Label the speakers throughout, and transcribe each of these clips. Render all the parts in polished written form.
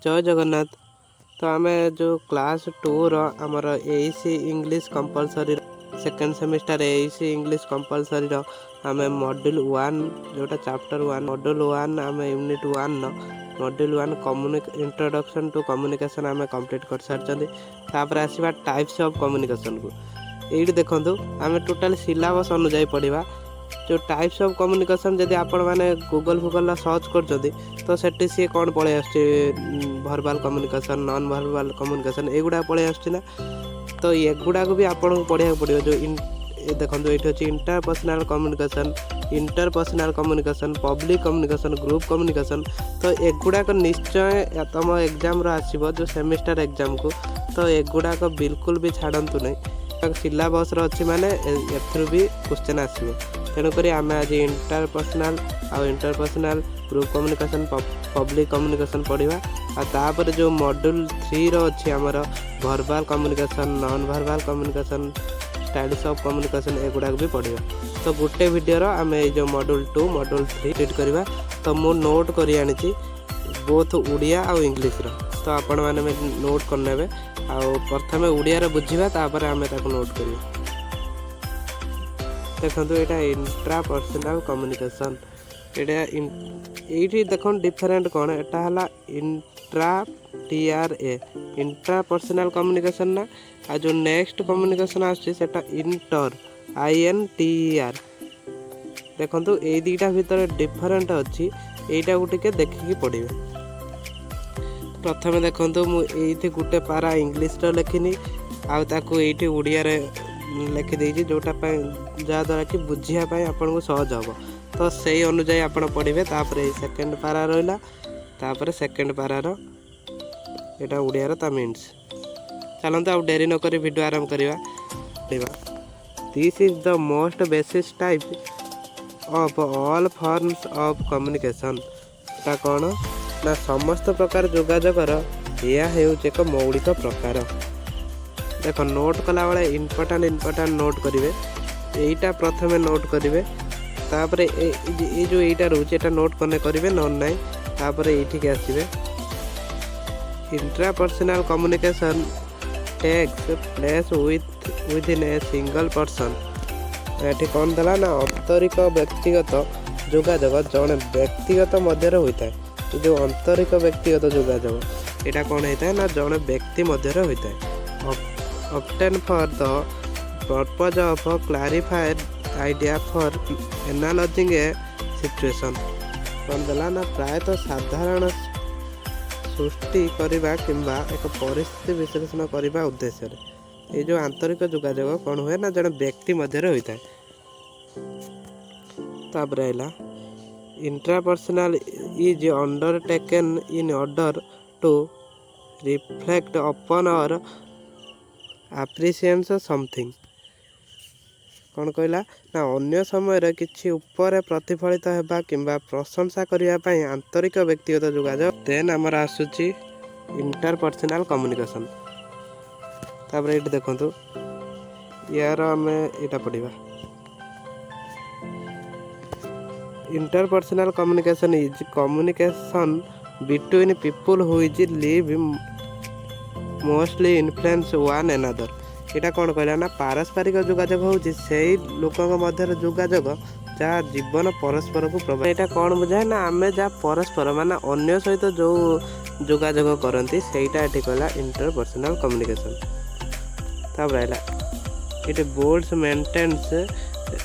Speaker 1: जय जगन्नाथ। तो आम जो क्लास 2 आमर एसी इंग्लिश कंपलसरी सेकेंड सेमिस्टर एसी इंग्लिश कंपलसरी आम मॉड्यूल 1 जोटा चैप्टर 1 मॉड्यूल 1 आम unit 1 module 1 introduction to communication आम कंप्लीट कर सारी। तापर आसवा टाइप्स ऑफ कम्युनिकेशन को ये देखो आम टोटाल सिलेबस अनुजाई पढ़ा जो टाइप्स ऑफ कम्युनिकेशन जदि आपण मैंने गूगल फुगल सर्च कर तो सेठी सी कौन पलि आर्बाल कम्युनिकेशन नॉन वर्बाल कम्युनिकेशन एगुड़ा पलि आसना। तो एगुड़ा भी आपको पढ़ा पड़ो जो देखो ये अच्छे interpersonal communication interpersonal communication public communication group communication. तो एगुड़ाक निश्चय तुम एग्जाम आसो जो सेमिस्टर एग्जाम को तो एगुड़ाक बिल्कुल भी छाड़तु नहीं सिलेबस अच्छी माने एथरू भी क्वेश्चन आसो। तेणुक आम आज interpersonal interpersonal group communication public communication पढ़ा आपर जो मॉड्यूल 3 अच्छी आमर verbal communication non verbal communication styles of communication एगुड़ा भी पढ़ा। तो गोटे वीडियो आम जो मॉड्यूल 2 मॉड्यूल 3 रीड करवा। तो मु नोट करी आनी बोथ उड़िया और इंग्लिश तो आपण मैंने नोट करने प्रथम उड़िया बुझा तापर आम नोट करिए। देखो यहाँ इंट्रापर्सनल कम्युनिकेशन ये देख डिफरेंट कौन एटा इंट्रा TRA इंट्रापर्सनल कम्युनिकेशन ना आ जो नेक्स्ट कम्युनिकेशन आसटा इंटर INTER। देखो ये दुटा भितर डिफरेंट अच्छी यहीटा टे देखिकी पढ़े। प्रथम देखो मुझे गोटे पारा इंग्लीश लिखिनी आउ ये उड़िया लिखिदे जोटा जहाँद्वारा कि बुझापी आपन को सहज हम। तो से अनुजाई आप पढ़े। तापर सेकेंड पारा रहा तापर सेकेंड पारार यहाँ उड़ियार ता मीन्स चलते आउ डेरी नक वीडियो आरंभ करवा। This is the most basic type of all forms of communication. कौन ना समस्त प्रकार जोगाजोगर यह एक मौलिक प्रकार। देख नोट कला बेले इंपोर्टाट नोट करेंगे यहीटा प्रथम नोट करेंगे तापर ये जो यहीटा रोचे नोट करने करेंगे न ना तापर ये आसवे intrapersonal communication takes place within a single person. ये कौन देला ना आंतरिक व्यक्तिगत जोगाजोग जड़े व्यक्तिगत मध्य होता है। जो आंतरिक व्यक्तिगत जोगाजोग यहाँ कौन होता है ना जड़े व्यक्ति मध्य होता है। Obtain for the purpose of clarified idea for analysing A situation. कौन देला ना प्रायतः साधारण सृष्टि करने किंबा एक परिस्थिति विश्लेषण करने उद्देश्य ये जो आंतरिक जोगाजोग कौन हुए ना जड़े व्यक्ति मध्य होता है। तापर है intrapersonal is undertaken in order to reflect upon or appreciate something. कौन कहला ना अन्य समय किसी उपर प्रतिफलित होगा किंबा प्रशंसा करने आंतरिक व्यक्तिगत जोगाजोग। देन आमर आसूची इंटरपर्सनल कम्युनिकेशन। तापर ये देखो यार आम यहाँ पढ़ा interpersonal communication is communication between people who is live mostly influence one another. यहाँ कौन कहला ना पारस्परिक जोगाजोग होची से लोकों मध्य जोगाजोग जहाँ जीवन परस्पर को प्रभाव। यहाँ कौन बुझाए ना आम जहाँ परस्पर माने अन्य सहित जो जोगाजोग करती सेटा ये कहला इंटरपर्सनल कम्युनिकेशन। तापर it builds maintains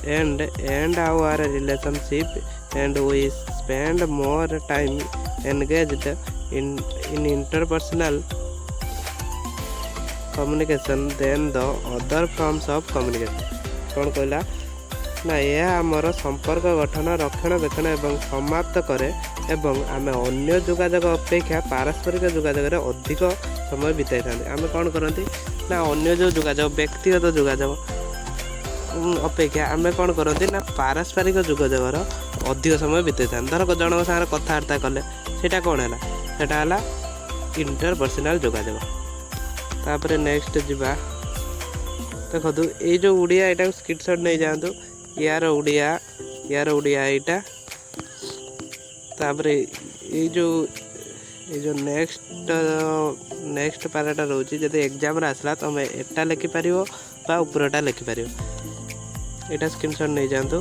Speaker 1: and our relationship and we spend more time engaged in interpersonal communication than the other forms of communication. कौन कहला ना यह आमर संपर्क गठन रक्षणाबेक्षण एवं समाप्त करे एवं आम अन्य जोगाजोग अपेक्षा पारस्परिक जोगाजोग अधिक समय बिताई था। आम कौन करती ना अन्य जो जोगाजोग व्यक्तिगत जोगाजोग अपेक्षा आम कौन करती ना पारस्परिक जोगाजोगर अधिक समय बिताई था। धरक जनक सागर कथबार्ता कले सेटा कौन है सेटा है इंटरपर्सनल जोगाजोग। तापर नेक्स्ट जीवा देखो ये जो उड़िया यहाँ स्क्रीनशॉट नहीं जातु यार उड़िया यहाँ तापर ये जो ये जो नेक्स्ट पाराटा रोचे जदि एग्जाम आसला तुम एटा लिखिपर उपरटा लिखिपर यहाँ स्क्रीनशॉट नहीं जातु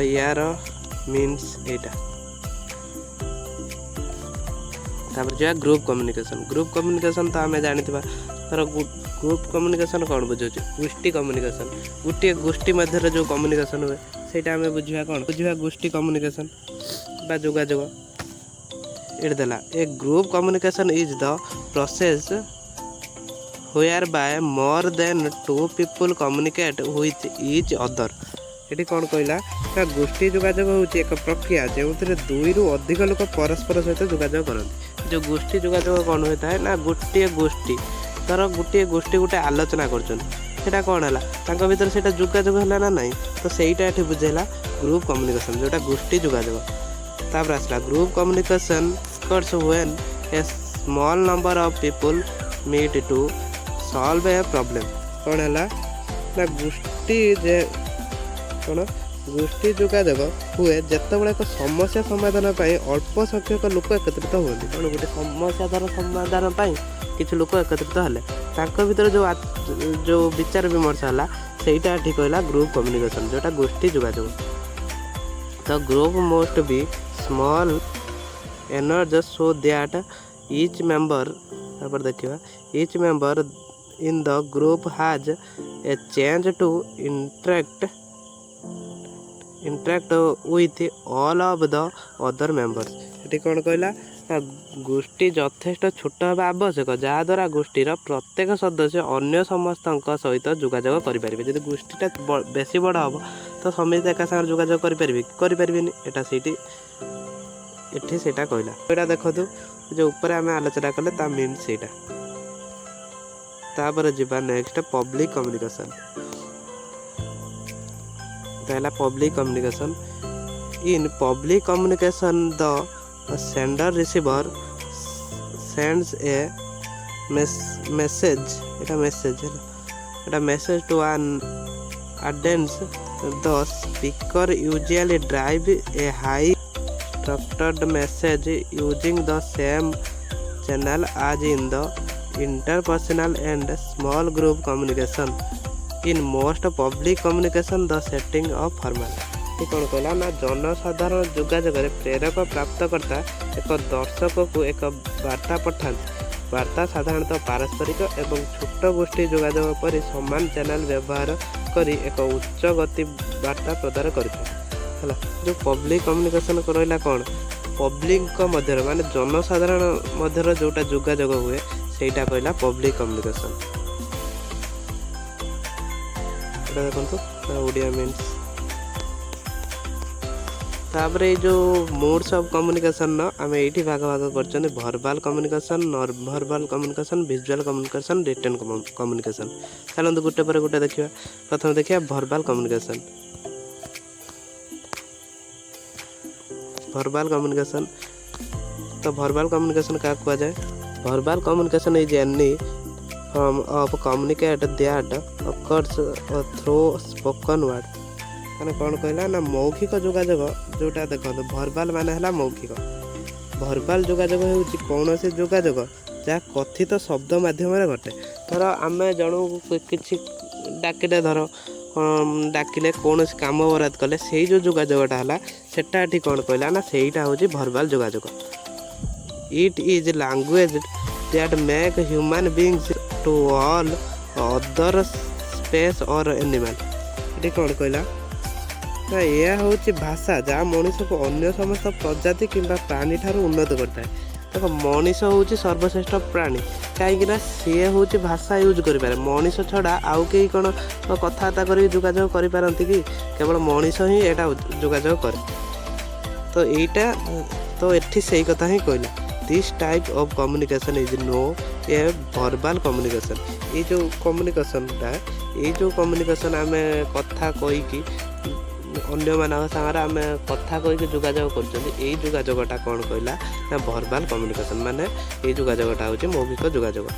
Speaker 1: यार मीन्स यहाँ जो ग्रुप कम्युनिकेशन तो आम जानी तर ग्रुप कम्युनिकेशन कौन बुझे गोष्ठी कम्युनिकेशन गोटे गोष्ठी मध्य जो कम्युनिकेशन हुए सहीटा आम बुझा कौन बुझा गोष्ठी कम्युनिकेशन बा जोगाजोग इट देला a group communication is the process whereby more than 2 people communicate with each other ये कौन कहला ना गोष्ठी जोगाजोग हूँ एक प्रक्रिया जो दुई रु अधिक लोक परस्पर सहित जोगाजोग करते जो गोष्ठी जोगाजोग कौन होता है ना गोटे गोष्ठी धर गोटे गोष्ठी गोटे आलोचना करता कौन है भर से जोगाजोग है ना नहीं तो सहीटा ये बुझेगा ग्रुप कम्युनिकेशन जोटा गोष्ठी जोगाजोग तापर आसला group communication occurs when a small number of people meet to solve a problem कौन है ना गोष्ठी कौन गोष्ठी जोगाजोग हुए जितेबाला एक समस्या समाधान अल्प संख्यक लोक एकत्रित हुए कौन गोटे समस्या धर समाधान किसी लोक एकत्रित हेले भर जो विचार विमर्श है सहीटा ठीक कहला ग्रुप कम्युनिकेशन जोटा गोष्ठी जोगाजोग तो ग्रुप मोस्ट बी स्मॉल एनर्ज सो दैट ईच मेंबर देखिए each member in the group has a chance to interact with all of the other members ये कौन कहला गोष्ठी यथेष्ट छोट होगा आवश्यक जहाद्वारा गोष्ठीर प्रत्येक सदस्य अन्य समस्त सहित जोगाजोग करेंगे जब गोष्ठीटा बेसी बड़ हम तो समस्त एक सागर जोगाजोग करें यहाँ से कहला यहाँ देखो जो ऊपर आम आलोचना कले मीन्स से जीवा नेक्स्ट पब्लिक कम्युनिकेशन पहला public communication in public communication the sender receiver sends a message to an audience the speaker usually drive a high structured message using the same channel as in the interpersonal and small group communication. In most public communication the setting of formal ये कौन कहला ना जनसाधारण जोगाजोग प्रेरक प्राप्तकर्ता एक दर्शक को एक वार्ता पठाते वार्ता साधारणतः पारस्परिक एवं छोट गोष्ठी जोगाजोग पर समान चैनल व्यवहार करी एक उच्च गति वार्ता प्रदान करता है जो पब्लिक कम्युनिकेशन रहा कौन पब्लिक मध्य माने जनसाधारण मध्य जोटा जोगाजोग हुए सहीटा कहला पब्लिक कम्युनिकेशन देखो ओडिया मीन्स तापर जो मोड्स ऑफ कम्युनिकेशन आम ये भाग भाग कर verbal communication non verbal communication visual communication written communication चलते गोटे पर गोटे देखा प्रथम देखिए वर्बल कम्युनिकेशन वर्बल कम्युनिकेशन तो वर्बल कम्युनिकेशन क्या कहा जाए verbal communication is any form of communicate that occurs through spoken word माने कौन कहला ना मौखिक जोगाजोग जोटा देखो वर्बल माने है मौखिक वर्बल जोगाजोग हो कौन से जोगाजोग जहाँ कथित शब्द माध्यम घटे धर आम जन कि डाकिले धर डाकिले कौन काम बराद कले से जो जोगाजोगटा है सेटा ये कौन कहला ना सहीटा हूँ वर्बल जोगाजोग it is language that make human beings to all other species और एनिमल ये कौन कहला ना यह हूँ भाषा जहाँ मनीष को अन्य समस्त प्रजाति किंबा प्राणी ठार उन्नत करता है देखो मनीष हूँ सर्वश्रेष्ठ प्राणी कहीं सी हूँ भाषा यूज करें मनीष छड़ा आउ कई कौन कथबार्ता कर जोगाजोग करपारती कि केवल मनीष ही यहाँ जोगाजोग करे तो यहीटा तो ये से कथा ही कहला this type of communication is no a verbal communication ये जो कम्युनिकेशनटा ये जो कम्युनिकेशन आम कथा कहीकि अन्य मान सागर आम कथा कहीकि जोगाजोग कर जोगाजोगटा कौन कहला ना वर्बल कम्युनिकेशन माने ये जोगाजोगटा हूँ मौखिक जोगाजोग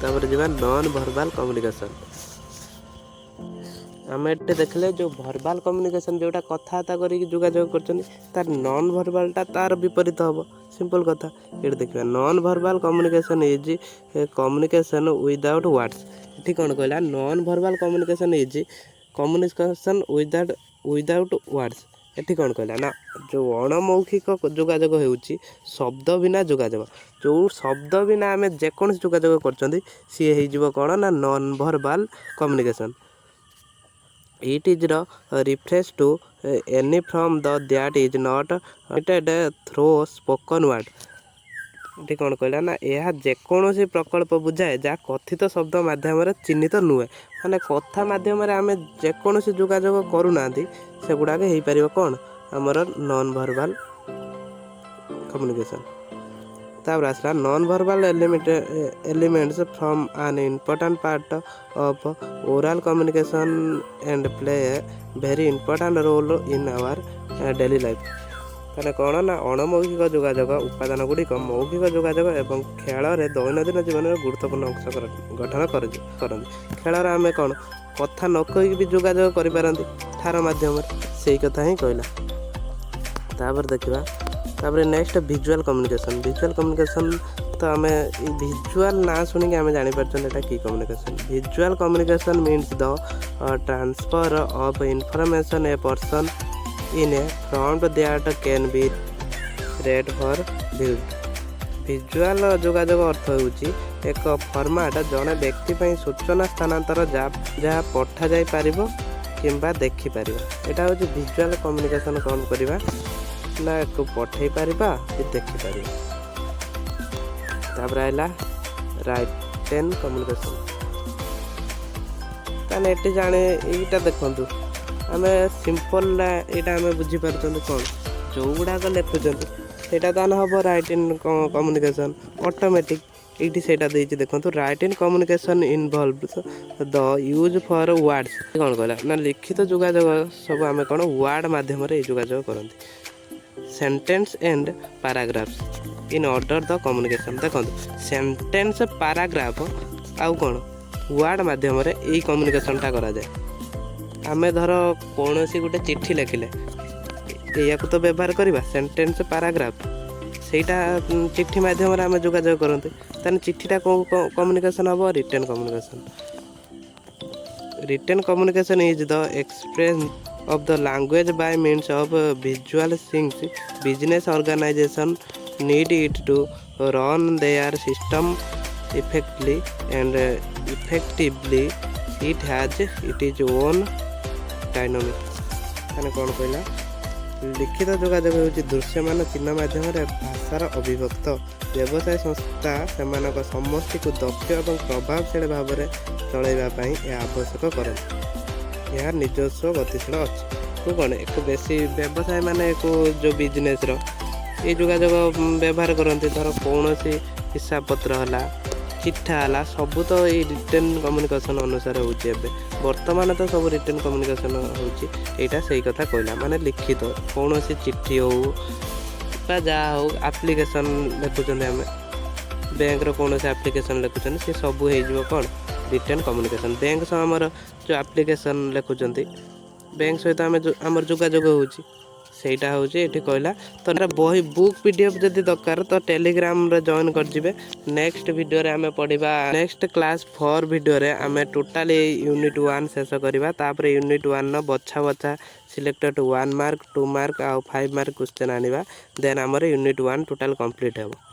Speaker 1: तापर जीवा नॉन वर्बल कम्युनिकेशन आम ये देखले जो वर्बल कम्युनिकेशन जोटा कथबार्ता करके जोगाजोग कर नॉन वर्बलटा तार विपरीत हम सिंपल कथा ये देखिए non verbal communication is communication without words ये कौन कहला non verbal communication is communication without words ये कौन कहला ना जो अणमौखिक जोगाजोग होउची शब्द बिना जोगाजोग जो शब्द बिना आम जेकोसी जोगाजोग कर सी हो कौन ना non verbal communication it is refers to any from the that is not through spoken word ये कौन कहला ना यह जेकोसी प्रकल्प बुझाए जहाँ कथित शब्द मध्यम चिन्हित नुहे माने कथा मध्यम आम जेकोसी जोगाजोग करूना से गुड़ाक हो पार कौन आमर नॉन वर्बल कम्युनिकेशन तापर आसला non verbal elements from an important part of oral communication and play a very important role in our daily life मैंने कौन ना अणमौखिक जोगाजोग उपादान गुड़िक मौखिक जोगाजोग एवं खेल दैनंदिन जीवन में गुरुत्वपूर्ण अंश गठन करती खेल आम कौन कथा न कही भी जोगाजोग करें ठार मध्यम से कथा ही कहला तापर देखा तापर नेक्स्ट विजुअल कम्युनिकेशन तो आम विजुअल ना शुणी आम जापर कि communication visual communication means the transfer of information a person in a front that can be read for viewed visual जोगाजोग अर्थ होउची एक फॉर्मेट जड़े व्यक्ति सूचना स्थानांतर जहाँ पठा जाई पारिबो किंबा देखि पारिबो एटा होउची विजुअल कम्युनिकेशन कौन करबा ना एक पठे पारिबा कि देखि पारिबा तापर आइला राइटेन कम्युनिकेशन ताने एटी जाने एटा देखंतु आम सिंपल यहाँ आम बुझीपार कौन जो गुड़ाक लिखुं सेटा तो हम राइट इन कम्युनिकेशन ऑटोमेटिक ये से देखो right in communication involve the use for words कौन कहला ना लिखित जोगाजोग सब आम कौन वर्ड मध्यम जोगाजोग करते sentence and paragraphs in order the communication देखो सेंटेंस पैराग्राफ आउ कौन वर्ड मध्यम यही कम्युनिकेशनटा करा जाए आमे धर कौन सी गोटे चिट्ठी लिखिले या तो व्यवहार करवा सेंटेंस पैराग्राफ सेटा चिट्ठी मध्यम आम जोगाजोग करते ताने चिट्ठीटा कम्युनिकेशन हम written communication is the expression of the language by means of visual things business organization need it to run their system effectly and effectively it has it is own dynamic मैंने कौन कहला लिखित जोगाजोग होची दृश्यमान चिन्ह माध्यम भाषार अभिव्यक्त व्यवसाय संस्था से समष्टि को दक्ष और प्रभावशाली भाव में चलैवाई यह आवश्यक करते यह निजस्व गतिशील अच्छी तो कौन एक बेसी व्यवसाय माने को जो बिजनेस ये जोगाजोग व्यवहार करते धर कौन सी हिसाब पत्र है चिठा है सबू तो ये रिटेन कम्युनिकेशन अनुसार होची वर्तमान तो सब रिटेन कम्युनिकेशन होटा से कथा कहला माने लिखित कौन सी चिट्ठी हो जहाँ हो एप्लिकेशन लिखुं आम बैंक कौन से एप्लिकेशन लिखुं सी सब हो कौन रिटेन कम्युनिकेशन बैंक सह आमर जो एप्लिकेशन लिखुं बैंक सहित आम जोगाजोग होची सेटा होची एठी कहला तो बही बुक पीडीएफ जदि दरकार तो टेलीग्राम रे जॉइन कर जिवे नेक्स्ट वीडियो रे आमे पढ़िबा नेक्स्ट क्लास 4 वीडियो रे आमे टोटली यूनिट 1 शेष करबा तापर यूनिट 1 न बछा बछा सिलेक्टेड 1 मार्क 2 मार्क आ 5 मार्क क्वेश्चन आनिबा देन हमर यूनिट 1 टोटल कंप्लीट हेबो।